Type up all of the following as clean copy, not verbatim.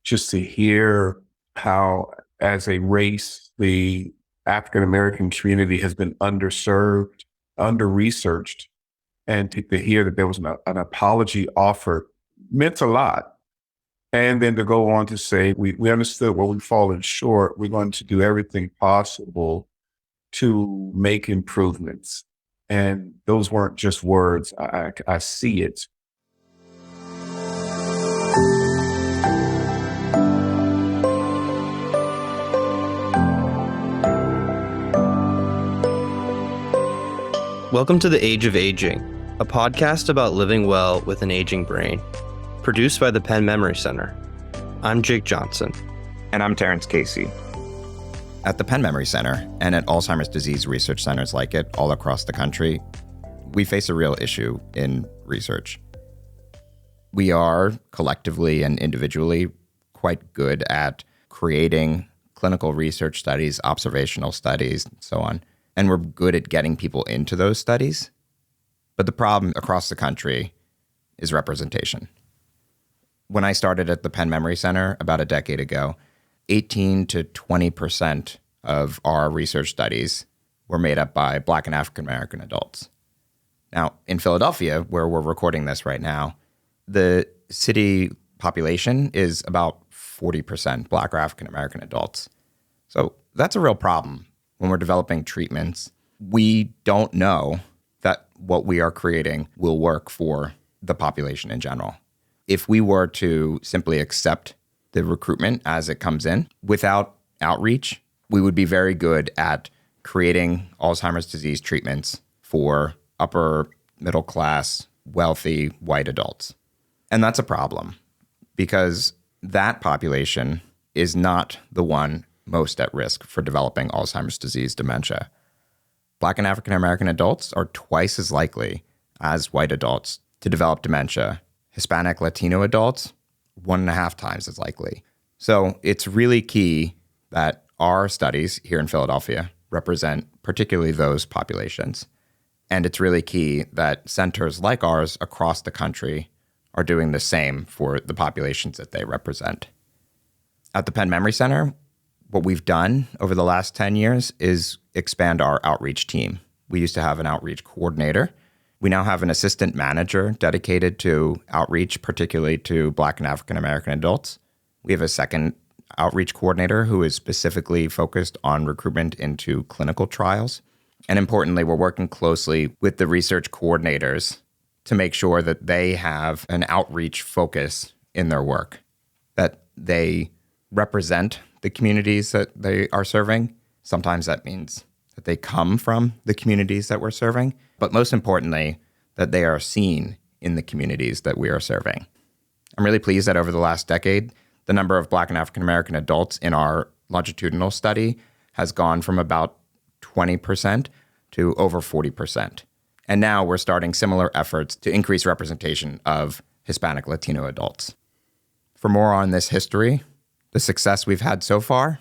just to hear how, as a race, the African American community has been underserved, under-researched, and to hear that there was an apology offered meant a lot. And then to go on to say, we understood where we've fallen short. We're going to do everything possible to make improvements. And those weren't just words. I see it. Welcome to The Age of Aging, a podcast about living well with an aging brain, produced by the Penn Memory Center. I'm Jake Johnson. And I'm Terrence Casey. At the Penn Memory Center and at Alzheimer's disease research centers like it all across the country, we face a real issue in research. We are collectively and individually quite good at creating clinical research studies, observational studies, and so on. And we're good at getting people into those studies. But the problem across the country is representation. When I started at the Penn Memory Center about a decade ago, 18 to 20% of our research studies were made up by Black and African American adults. Now, in Philadelphia, where we're recording this right now, the city population is about 40% Black or African American adults. So that's a real problem. When we're developing treatments, we don't know that what we are creating will work for the population in general. If we were to simply accept the recruitment as it comes in without outreach, we would be very good at creating Alzheimer's disease treatments for upper middle class, wealthy white adults. And that's a problem because that population is not the one most at risk for developing Alzheimer's disease dementia. Black and African American adults are twice as likely as white adults to develop dementia. Hispanic Latino adults, 1.5 times as likely. So it's really key that our studies here in Philadelphia represent particularly those populations. And it's really key that centers like ours across the country are doing the same for the populations that they represent. At the Penn Memory Center, what we've done over the last 10 years is expand our outreach team. We used to have an outreach coordinator. We now have an assistant manager dedicated to outreach, particularly to Black and African American adults. We have a second outreach coordinator who is specifically focused on recruitment into clinical trials. And importantly, we're working closely with the research coordinators to make sure that they have an outreach focus in their work, that they represent the communities that they are serving. Sometimes that means that they come from the communities that we're serving, but most importantly, that they are seen in the communities that we are serving. I'm really pleased that over the last decade, the number of Black and African American adults in our longitudinal study has gone from about 20% to over 40%. And now we're starting similar efforts to increase representation of Hispanic Latino adults. For more on this history, the success we've had so far,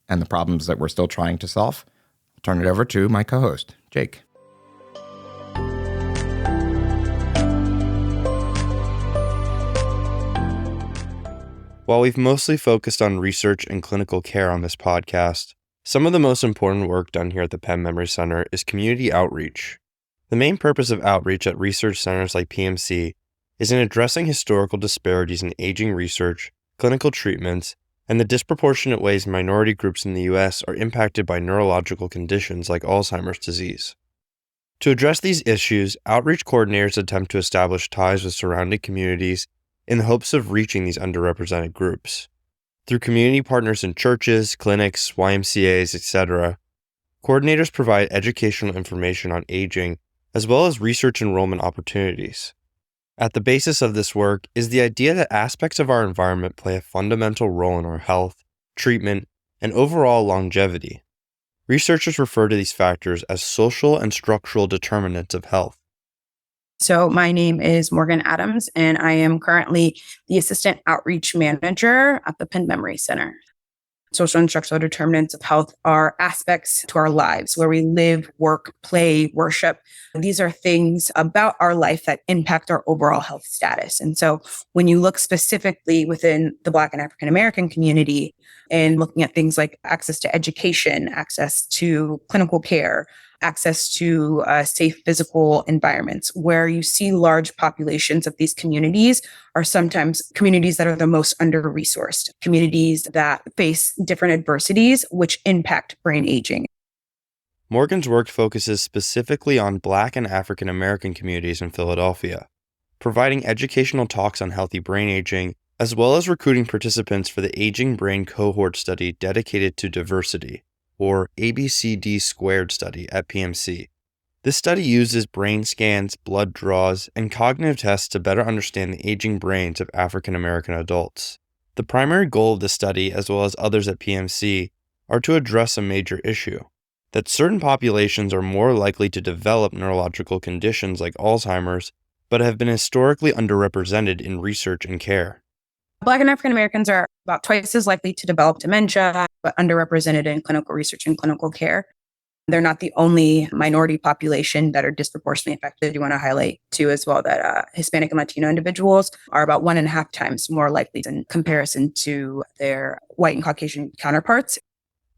and the problems that we're still trying to solve, I'll turn it over to my co-host, Jake. While we've mostly focused on research and clinical care on this podcast, some of the most important work done here at the Penn Memory Center is community outreach. The main purpose of outreach at research centers like PMC is in addressing historical disparities in aging research, clinical treatments, and the disproportionate ways minority groups in the U.S. are impacted by neurological conditions like Alzheimer's disease. To address these issues, outreach coordinators attempt to establish ties with surrounding communities in the hopes of reaching these underrepresented groups. Through community partners in churches, clinics, YMCAs, etc., coordinators provide educational information on aging as well as research enrollment opportunities. At the basis of this work is the idea that aspects of our environment play a fundamental role in our health, treatment, and overall longevity. Researchers refer to these factors as social and structural determinants of health. So my name is Morgan Adams, and I am currently the Assistant Outreach Manager at the Penn Memory Center. social and structural determinants of health are aspects to our lives where we live, work, play, worship. These are things about our life that impact our overall health status. And so when you look specifically within the Black and African American community and looking at things like access to education, access to clinical care, access to safe physical environments, where you see large populations of these communities are sometimes communities that are the most under-resourced, communities that face different adversities which impact brain aging. Morgan's work focuses specifically on Black and African American communities in Philadelphia, providing educational talks on healthy brain aging, as well as recruiting participants for the Aging Brain Cohort Study dedicated to diversity, or ABCD squared study at PMC. This study uses brain scans, blood draws, and cognitive tests to better understand the aging brains of African American adults. The primary goal of the study, as well as others at PMC, are to address a major issue: that certain populations are more likely to develop neurological conditions like Alzheimer's, but have been historically underrepresented in research and care. Black and African Americans are about twice as likely to develop dementia, but underrepresented in clinical research and clinical care. They're not the only minority population that are disproportionately affected. You want to highlight, too, as well, that Hispanic and Latino individuals are about 1.5 times more likely in comparison to their white and Caucasian counterparts.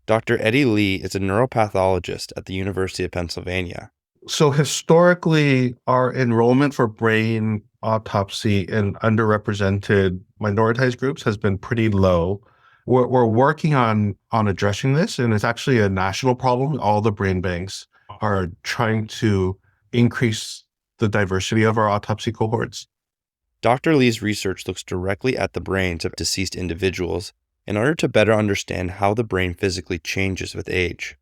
Dr. Eddie Lee is a neuropathologist at the University of Pennsylvania. So historically, our enrollment for brain autopsy in underrepresented minoritized groups has been pretty low. We're working on addressing this, and it's actually a national problem. All the brain banks are trying to increase the diversity of our autopsy cohorts. Dr. Lee's research looks directly at the brains of deceased individuals in order to better understand how the brain physically changes with age.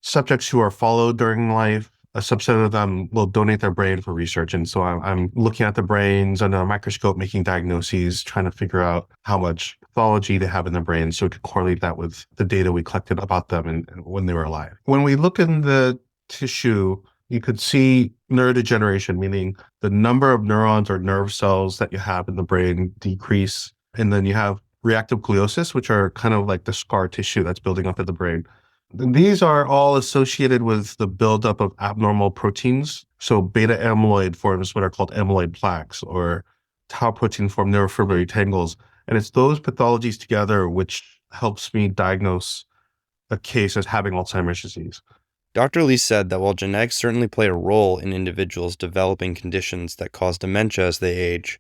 Subjects who are followed during life, a subset of them will donate their brain for research. And so I'm looking at the brains under a microscope, making diagnoses, trying to figure out how much pathology they have in their brain so we could correlate that with the data we collected about them and when they were alive. When we look in the tissue, you could see neurodegeneration, meaning the number of neurons or nerve cells that you have in the brain decrease. And then you have reactive gliosis, which are kind of like the scar tissue that's building up in the brain. These are all associated with the buildup of abnormal proteins. So beta amyloid forms what are called amyloid plaques, or tau protein form neurofibrillary tangles. And it's those pathologies together which helps me diagnose a case as having Alzheimer's disease. Dr. Lee said that while genetics certainly play a role in individuals developing conditions that cause dementia as they age,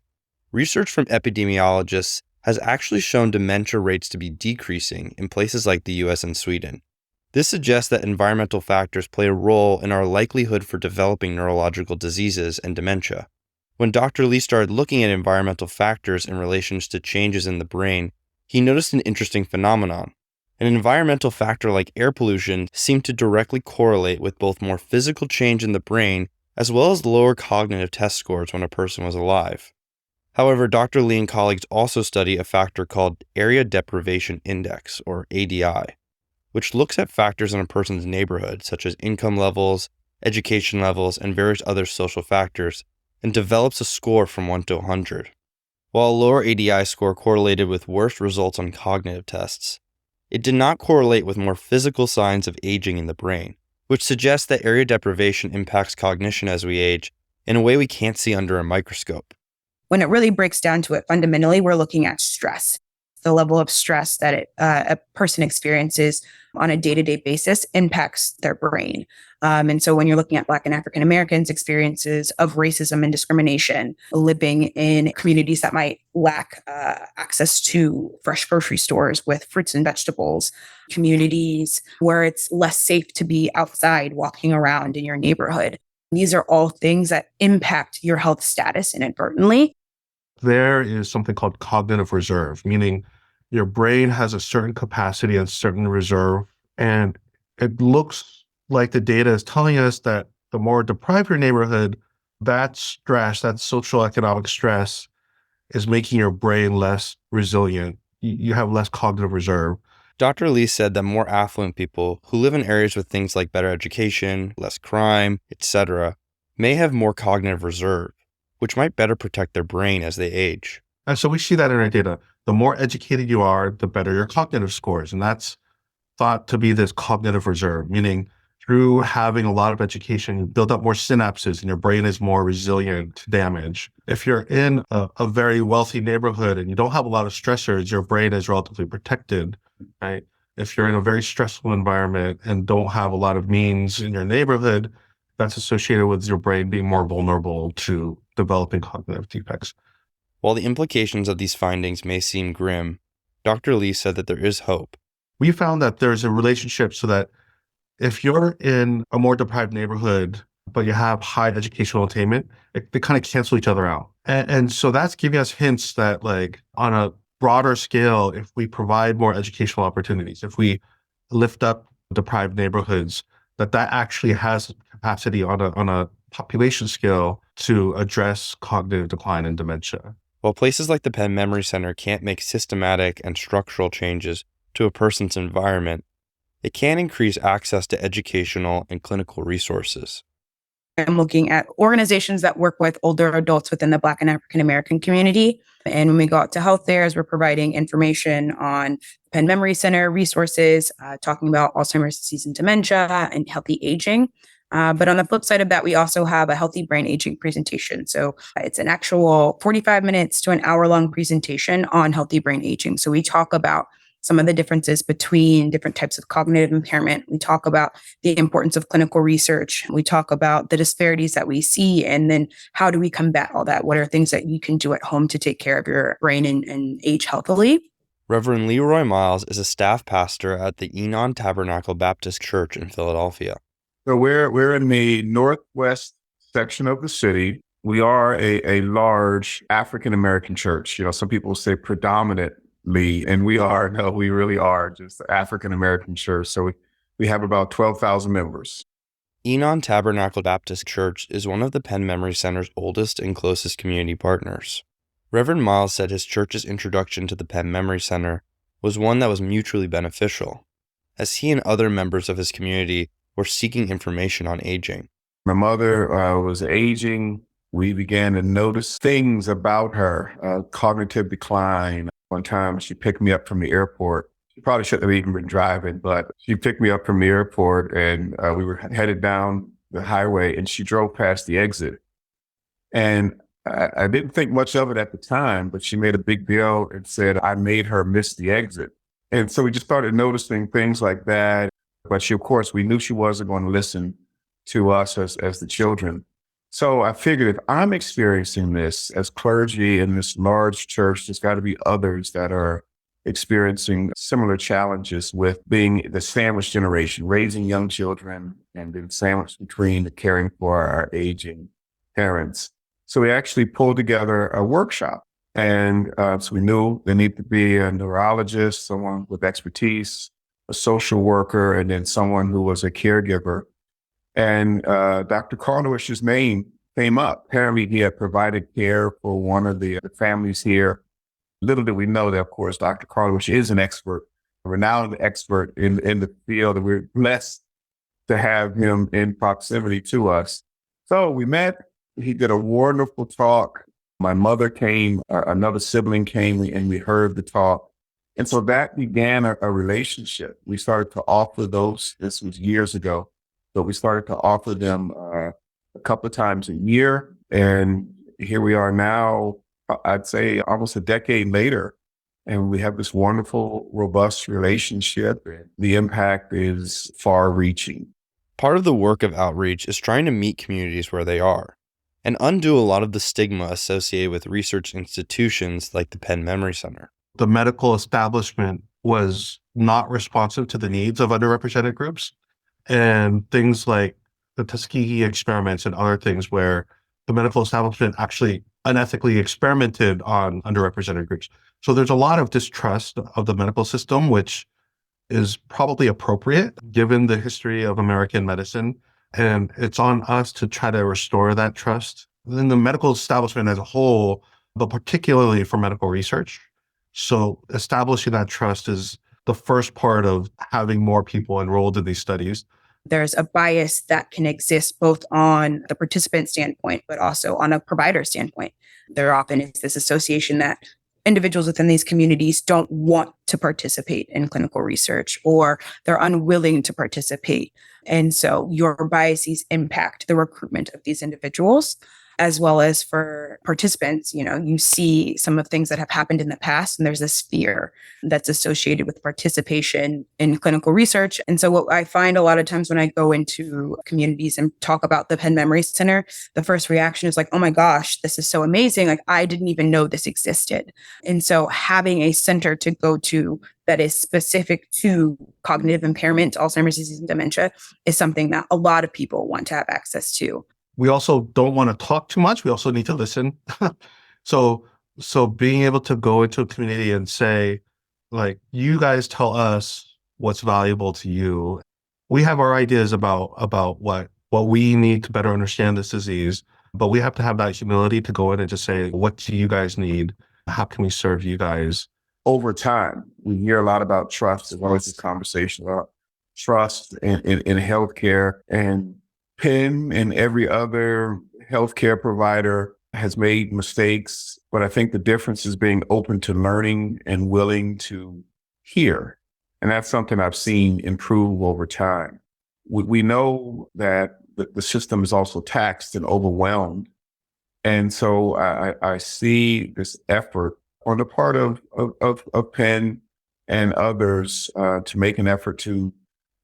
research from epidemiologists has actually shown dementia rates to be decreasing in places like the US and Sweden. This suggests that environmental factors play a role in our likelihood for developing neurological diseases and dementia. When Dr. Lee started looking at environmental factors in relation to changes in the brain, he noticed an interesting phenomenon. An environmental factor like air pollution seemed to directly correlate with both more physical change in the brain as well as lower cognitive test scores when a person was alive. However, Dr. Lee and colleagues also study a factor called Area Deprivation Index, or ADI, which looks at factors in a person's neighborhood, such as income levels, education levels, and various other social factors, and develops a score from 1 to 100. While a lower ADI score correlated with worse results on cognitive tests, it did not correlate with more physical signs of aging in the brain, which suggests that area deprivation impacts cognition as we age in a way we can't see under a microscope. When it really breaks down to it, fundamentally, we're looking at stress. The level of stress that a person experiences on a day-to-day basis impacts their brain. And so when you're looking at Black and African Americans' experiences of racism and discrimination, living in communities that might lack access to fresh grocery stores with fruits and vegetables, communities where it's less safe to be outside walking around in your neighborhood, these are all things that impact your health status inadvertently. There is something called cognitive reserve, meaning your brain has a certain capacity and certain reserve. And it looks like the data is telling us that the more deprived your neighborhood, that stress, that social economic stress is making your brain less resilient. You have less cognitive reserve. Dr. Lee said that more affluent people who live in areas with things like better education, less crime, etc., may have more cognitive reserve, which might better protect their brain as they age. And so we see that in our data. The more educated you are, the better your cognitive scores. And that's thought to be this cognitive reserve, meaning through having a lot of education, you build up more synapses and your brain is more resilient to damage. If you're in a very wealthy neighborhood and you don't have a lot of stressors, your brain is relatively protected, right? If you're in a very stressful environment and don't have a lot of means in your neighborhood, that's associated with your brain being more vulnerable to developing cognitive defects. While the implications of these findings may seem grim, Dr. Lee said that there is hope. We found that there's a relationship so that if you're in a more deprived neighborhood, but you have high educational attainment, they kind of cancel each other out. And so that's giving us hints that, like, on a broader scale, if we provide more educational opportunities, if we lift up deprived neighborhoods, that actually has capacity on a population scale to address cognitive decline and dementia. While places like the Penn Memory Center can't make systematic and structural changes to a person's environment, it can increase access to educational and clinical resources. I'm looking at organizations that work with older adults within the Black and African American community. And when we go out to health fairs, we're providing information on Penn Memory Center resources, talking about Alzheimer's disease and dementia and healthy aging. But on the flip side of that, we also have a healthy brain aging presentation. So it's an actual 45 minutes to an hour-long presentation on healthy brain aging. So we talk about some of the differences between different types of cognitive impairment. We talk about the importance of clinical research. We talk about the disparities that we see, and then how do we combat all that? What are things that you can do at home to take care of your brain and age healthily? Reverend Leroy Miles is a staff pastor at the Enon Tabernacle Baptist Church in Philadelphia. So we're in the northwest section of the city. We are a large African American church. Some people say predominantly, and we really are just African American church. So we have about 12,000 members. Enon Tabernacle Baptist Church is one of the Penn Memory Center's oldest and closest community partners. Reverend Miles said his church's introduction to the Penn Memory Center was one that was mutually beneficial, as he and other members of his community were seeking information on aging. My mother was aging. We began to notice things about her, cognitive decline. One time she picked me up from the airport. She probably shouldn't have even been driving, but she picked me up from the airport and we were headed down the highway and she drove past the exit. And I didn't think much of it at the time, but she made a big deal and said, I made her miss the exit. And so we just started noticing things like that. But of course, we knew she wasn't going to listen to us as the children. So I figured if I'm experiencing this as clergy in this large church, there's got to be others that are experiencing similar challenges with being the sandwich generation, raising young children and being sandwiched between the caring for our aging parents. So we actually pulled together a workshop. And so we knew there needed to be a neurologist, someone with expertise, a social worker, and then someone who was a caregiver. And Dr. Carlowish's name came up. Apparently, he had provided care for one of the families here. Little did we know that, of course, Dr. Carlowish is an expert, a renowned expert in the field, and we're blessed to have him in proximity to us. So we met. He did a wonderful talk. My mother came, another sibling came, and we heard the talk. And so that began a relationship. We started to offer those, this was years ago, but we started to offer them a couple of times a year. And here we are now, I'd say almost a decade later, and we have this wonderful, robust relationship. The impact is far reaching. Part of the work of outreach is trying to meet communities where they are and undo a lot of the stigma associated with research institutions like the Penn Memory Center. The medical establishment was not responsive to the needs of underrepresented groups, and things like the Tuskegee experiments and other things where the medical establishment actually unethically experimented on underrepresented groups. So there's a lot of distrust of the medical system, which is probably appropriate given the history of American medicine. And it's on us to try to restore that trust in the medical establishment as a whole, but particularly for medical research. So establishing that trust is the first part of having more people enrolled in these studies. There's a bias that can exist both on the participant standpoint, but also on a provider standpoint. There often is this association that individuals within these communities don't want to participate in clinical research, or they're unwilling to participate. And so your biases impact the recruitment of these individuals, as well as for participants. You see some of things that have happened in the past, and there's this fear that's associated with participation in clinical research. And so what I find a lot of times when I go into communities and talk about the Penn Memory Center, the first reaction is like, oh my gosh, this is so amazing. Like, I didn't even know this existed. And so having a center to go to that is specific to cognitive impairment, Alzheimer's disease, and dementia is something that a lot of people want to have access to. We also don't want to talk too much. We also need to listen. So being able to go into a community and say, like, you guys tell us what's valuable to you. We have our ideas about what we need to better understand this disease, but we have to have that humility to go in and just say, what do you guys need? How can we serve you guys? Over time, we hear a lot about trust. There's always this conversation about trust in healthcare, and Penn and every other healthcare provider has made mistakes, but I think the difference is being open to learning and willing to hear. And that's something I've seen improve over time. We know that the system is also taxed and overwhelmed. And so I see this effort on the part of Penn and others to make an effort to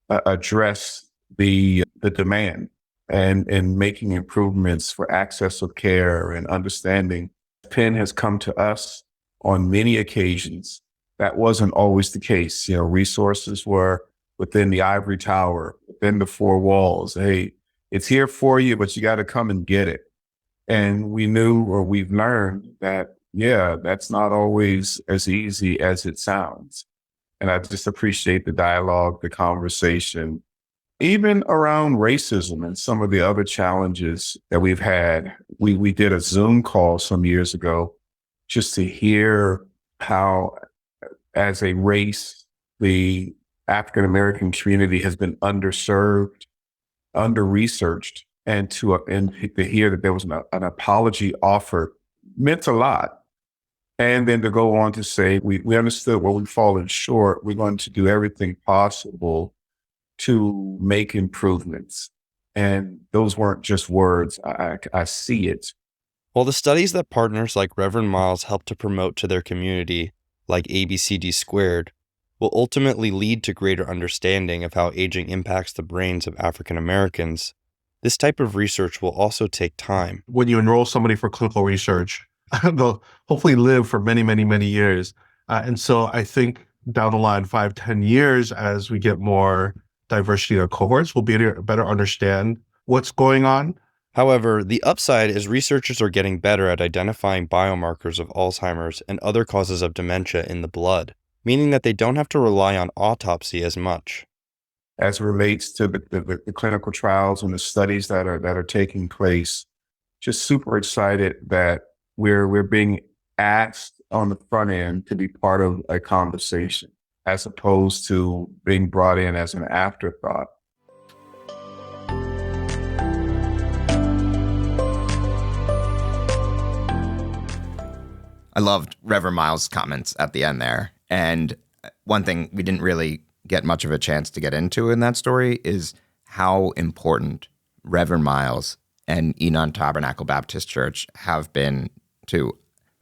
address the demand and making improvements for access of care and understanding. Penn has come to us on many occasions. That wasn't always the case. Resources were within the ivory tower, within the four walls. Hey, it's here for you, but you got to come and get it. And we knew, or we've learned that, that's not always as easy as it sounds. And I just appreciate the dialogue, the conversation, even around racism and some of the other challenges that we've had. We did a Zoom call some years ago just to hear how, as a race, the African American community has been underserved, under-researched, and to hear that there was an apology offered meant a lot. And then to go on to say, we understood where we've fallen short. We're going to do everything possible to make improvements. And those weren't just words. I see it. While the studies that partners like Reverend Miles help to promote to their community, like ABCD Squared, will ultimately lead to greater understanding of how aging impacts the brains of African Americans, this type of research will also take time. When you enroll somebody for clinical research, they'll hopefully live for many, many, many years. And so I think down the line, 5-10 years, as we get more diversity in our cohorts, we'll be able to better understand what's going on. However, the upside is researchers are getting better at identifying biomarkers of Alzheimer's and other causes of dementia in the blood, meaning that they don't have to rely on autopsy as much. As it relates to the clinical trials and the studies that are taking place, just super excited that we're being asked on the front end to be part of a conversation, as opposed to being brought in as an afterthought. I loved Reverend Miles' comments at the end there. And one thing we didn't really get much of a chance to get into in that story is how important Reverend Miles and Enon Tabernacle Baptist Church have been to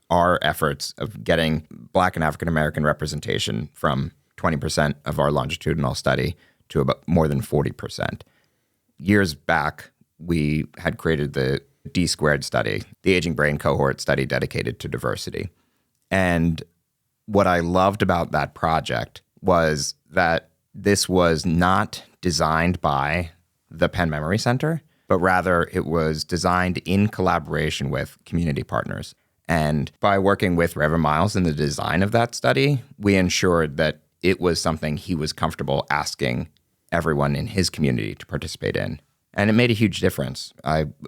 our efforts of getting Black and African American representation from 20% of our longitudinal study to about more than 40%. Years back, we had created the D squared study, the aging brain cohort study dedicated to diversity. And what I loved about that project was that this was not designed by the Penn Memory Center, but rather it was designed in collaboration with community partners. And by working with Reverend Miles in the design of that study, we ensured that it was something he was comfortable asking everyone in his community to participate in. And it made a huge difference.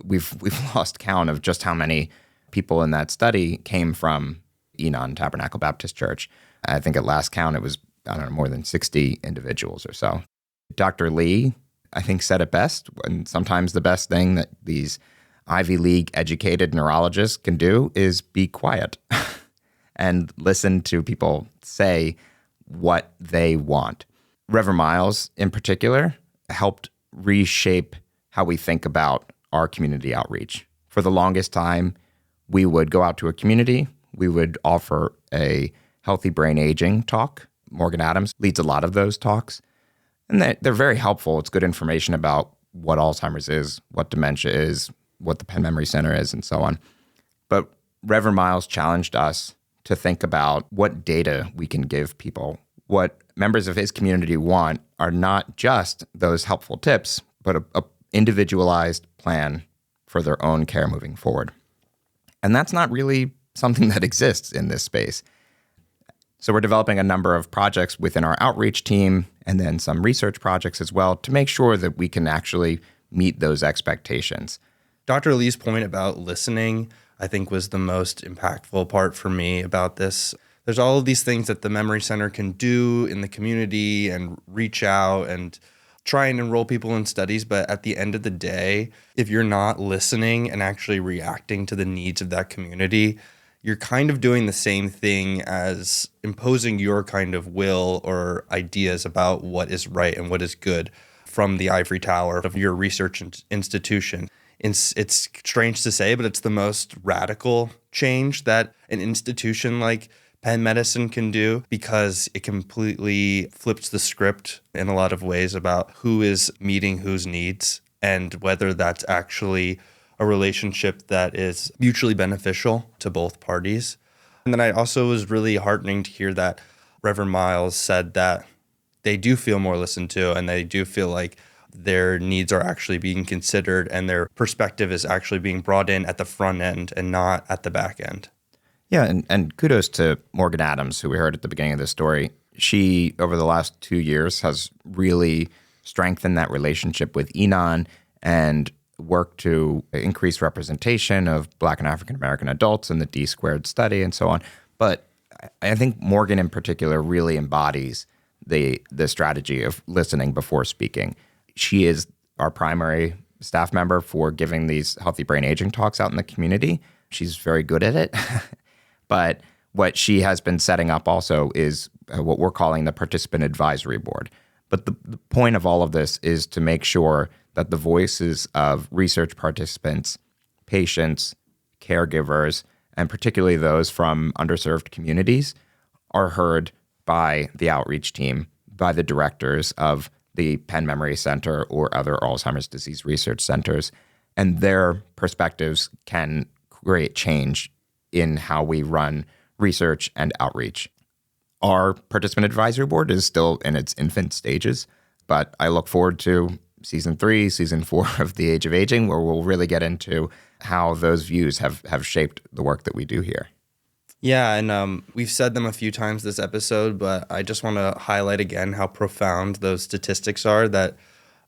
We've lost count of just how many people in that study came from Enon Tabernacle Baptist Church. I think at last count, it was, more than 60 individuals or so. Dr. Lee, I think, said it best. And sometimes the best thing that these Ivy League educated neurologists can do is be quiet. and listen to people say what they want. Reverend Miles, in particular, helped reshape how we think about our community outreach. For the longest time, we would go out to a community, we would offer a healthy brain aging talk. Morgan Adams leads a lot of those talks, and they're very helpful. It's good information about what Alzheimer's is, what dementia is, what the Penn Memory Center is, and so on. But Reverend Miles challenged us to think about what data we can give people. What members of his community want are not just those helpful tips, but a individualized plan for their own care moving forward. And that's not really something that exists in this space. So we're developing a number of projects within our outreach team and then some research projects as well to make sure that we can actually meet those expectations. Dr. Lee's point about listening, I think, was the most impactful part for me about this. There's all of these things that the Memory Center can do in the community and reach out and try and enroll people in studies. But at the end of the day, if you're not listening and actually reacting to the needs of that community, you're kind of doing the same thing as imposing your kind of will or ideas about what is right and what is good from the ivory tower of your research institution. It's strange to say, but it's the most radical change that an institution like Penn Medicine can do, because it completely flips the script in a lot of ways about who is meeting whose needs and whether that's actually a relationship that is mutually beneficial to both parties. And then I also was really heartening to hear that Reverend Miles said that they do feel more listened to and they do feel like their needs are actually being considered and their perspective is actually being brought in at the front end and not at the back end. Yeah, and kudos to Morgan Adams, who we heard at the beginning of the story. She, over the last 2 years, has really strengthened that relationship with Enon and worked to increase representation of Black and African American adults in the D-squared study and so on. But I think Morgan in particular really embodies the strategy of listening before speaking. She is our primary staff member for giving these healthy brain aging talks out in the community. She's very good at it. But what she has been setting up also is what we're calling the Participant Advisory Board. But the point of all of this is to make sure that the voices of research participants, patients, caregivers, and particularly those from underserved communities are heard by the outreach team, by the directors of the Penn Memory Center or other Alzheimer's disease research centers, and their perspectives can create change in how we run research and outreach. Our Participant Advisory Board is still in its infant stages, but I look forward to season 3, season 4 of The Age of Aging, where we'll really get into how those views have shaped the work that we do here. Yeah, and we've said them a few times this episode, but I just want to highlight again how profound those statistics are, that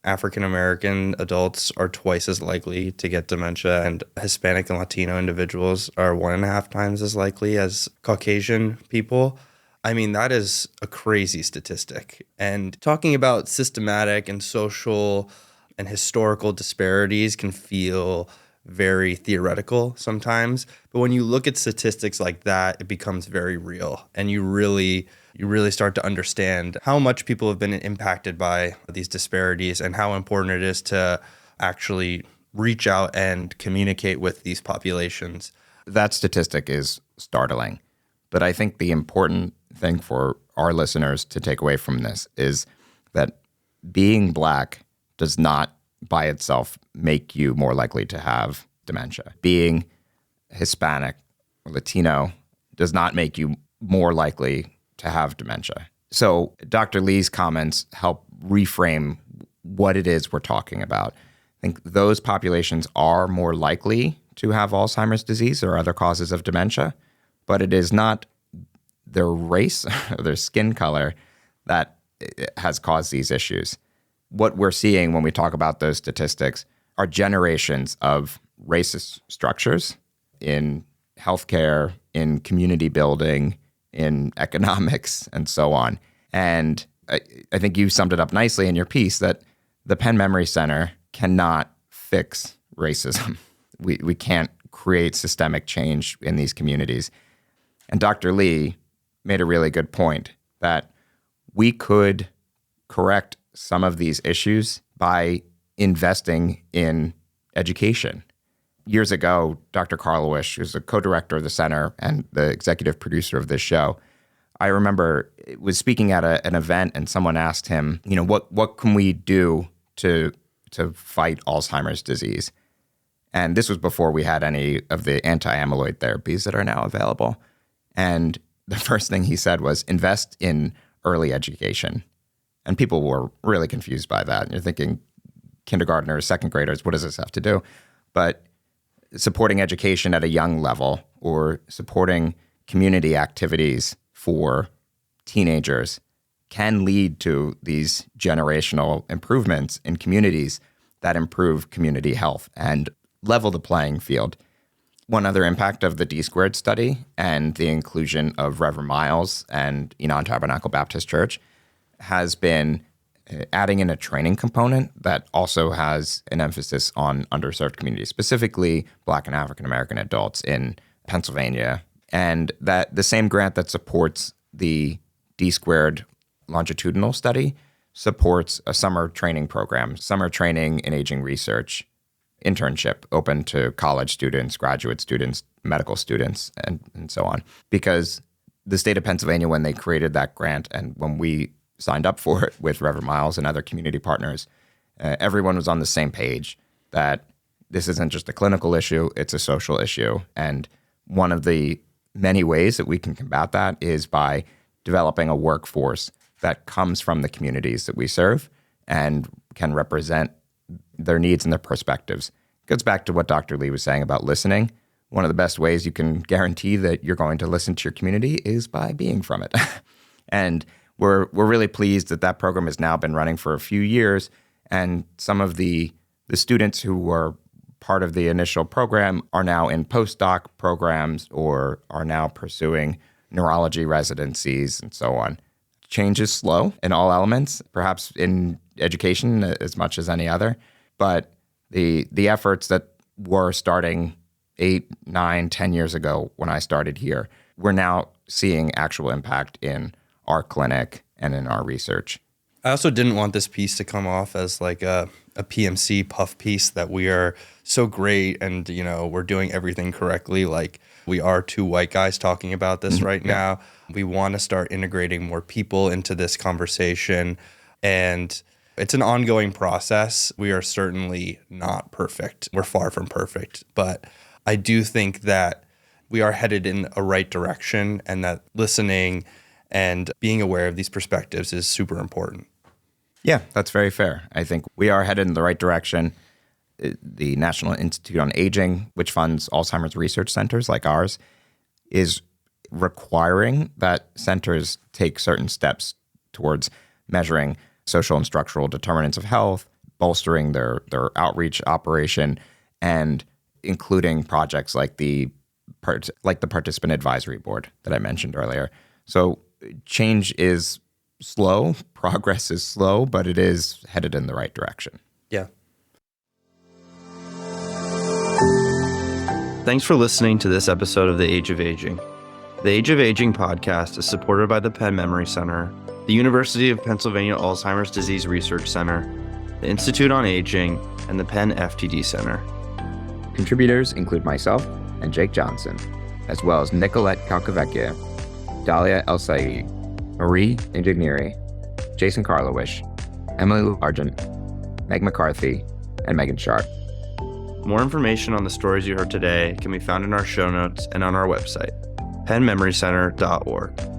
African American adults are twice as likely to get dementia, and Hispanic and Latino individuals are 1.5 times as likely as Caucasian people. I mean, that is a crazy statistic. And talking about systematic and social and historical disparities can feel very theoretical sometimes. But when you look at statistics like that, it becomes very real. And you really start to understand how much people have been impacted by these disparities and how important it is to actually reach out and communicate with these populations. That statistic is startling. But I think the important thing for our listeners to take away from this is that being Black does not by itself make you more likely to have dementia. Being Hispanic or Latino does not make you more likely to have dementia. So Dr. Lee's comments help reframe what it is we're talking about. I think those populations are more likely to have Alzheimer's disease or other causes of dementia, but it is not their race or their skin color that has caused these issues. What we're seeing when we talk about those statistics are generations of racist structures in healthcare, in community building, in economics, and so on. And I think you summed it up nicely in your piece that the Penn Memory Center cannot fix racism. We can't create systemic change in these communities. And Dr. Lee made a really good point that we could correct some of these issues by investing in education. Years ago, Dr. Karlowish, who's a co-director of the center and the executive producer of this show, I remember was speaking at an event, and someone asked him, what can we do to fight Alzheimer's disease? And this was before we had any of the anti-amyloid therapies that are now available. And the first thing he said was invest in early education. And people were really confused by that. And you're thinking, kindergartners, second graders, what does this have to do? But supporting education at a young level or supporting community activities for teenagers can lead to these generational improvements in communities that improve community health and level the playing field. One other impact of the D-squared study and the inclusion of Reverend Miles and Enon Tabernacle Baptist Church has been adding in a training component that also has an emphasis on underserved communities, specifically Black and African American adults in Pennsylvania. And that the same grant that supports the D-squared longitudinal study supports a summer training program, summer training in aging research internship open to college students, graduate students, medical students, and so on. Because the state of Pennsylvania, when they created that grant and when we signed up for it with Reverend Miles and other community partners, everyone was on the same page that this isn't just a clinical issue, it's a social issue. And one of the many ways that we can combat that is by developing a workforce that comes from the communities that we serve and can represent their needs and their perspectives. It goes back to what Dr. Lee was saying about listening. One of the best ways you can guarantee that you're going to listen to your community is by being from it. And we're really pleased that program has now been running for a few years, and some of the students who were part of the initial program are now in postdoc programs or are now pursuing neurology residencies and so on. Change is slow in all elements, perhaps in education as much as any other, but the efforts that were starting 8, 9, 10 years ago when I started here, we're now seeing actual impact in our clinic and in our research. I also didn't want this piece to come off as like a PMC puff piece that we are so great and, we're doing everything correctly. Like we are two white guys talking about this right now. We want to start integrating more people into this conversation, and it's an ongoing process. We are certainly not perfect. We're far from perfect, but I do think that we are headed in a right direction and that listening and being aware of these perspectives is super important. Yeah, that's very fair. I think we are headed in the right direction. The National Institute on Aging, which funds Alzheimer's research centers like ours, is requiring that centers take certain steps towards measuring social and structural determinants of health, bolstering their outreach operation, and including projects like the Participant Advisory Board that I mentioned earlier. So change is slow, progress is slow, but it is headed in the right direction. Yeah. Thanks for listening to this episode of The Age of Aging. The Age of Aging podcast is supported by the Penn Memory Center, the University of Pennsylvania Alzheimer's Disease Research Center, the Institute on Aging, and the Penn FTD Center. Contributors include myself and Jake Johnson, as well as Nicolette Calcavecchia, Dalia El Said, Marie Indignieri, Jason Karlowish, Emily Argent, Meg McCarthy, and Megan Sharp. More information on the stories you heard today can be found in our show notes and on our website, pennmemorycenter.org.